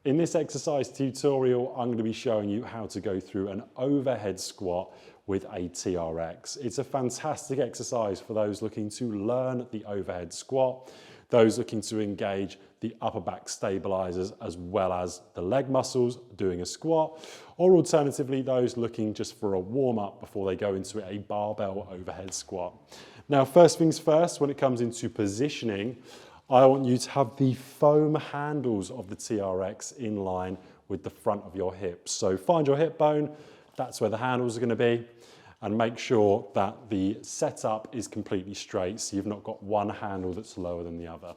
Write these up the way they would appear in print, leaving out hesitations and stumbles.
In this exercise tutorial, I'm going to be showing you how to go through an overhead squat with a TRX. It's a fantastic exercise for those looking to learn the overhead squat, those looking to engage the upper back stabilizers as well as the leg muscles doing a squat, or alternatively those looking just for a warm-up before they go into a barbell overhead squat. Now, first things first, when it comes into positioning, I want you to have the foam handles of the TRX in line with the front of your hips. So find your hip bone, that's where the handles are going to be, and make sure that the setup is completely straight so you've not got one handle that's lower than the other.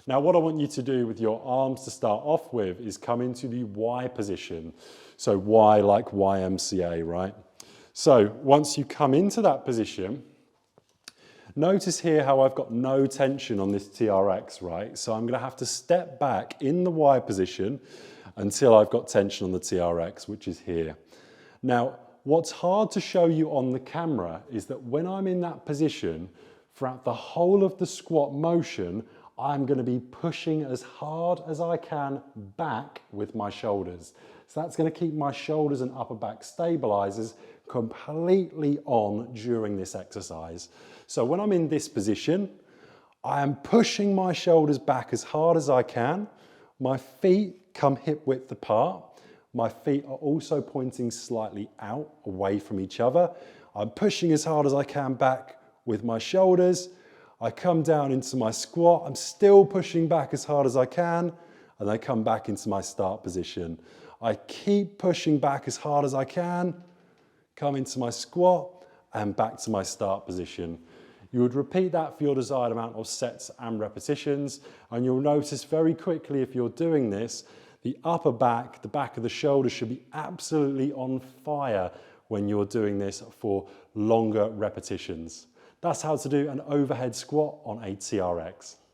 Now, what I want you to do with your arms to start off with is come into the Y position. So Y like YMCA, right? So once you come into that position, notice here how I've got no tension on this TRX, right? So I'm going to have to step back in the Y position until I've got tension on the TRX, which is here. Now, what's hard to show you on the camera is that when I'm in that position, throughout the whole of the squat motion, I'm going to be pushing as hard as I can back with my shoulders. So that's going to keep my shoulders and upper back stabilizers completely on during this exercise. So when I'm in this position, I am pushing my shoulders back as hard as I can. My feet come hip width apart. My feet are also pointing slightly out away from each other. I'm pushing as hard as I can back with my shoulders. I come down into my squat. I'm still pushing back as hard as I can, and I come back into my start position. I keep pushing back as hard as I can, come into my squat, and back to my start position. You would repeat that for your desired amount of sets and repetitions, and you'll notice very quickly if you're doing this, the upper back, the back of the shoulders should be absolutely on fire when you're doing this for longer repetitions. That's how to do an overhead squat on a TRX.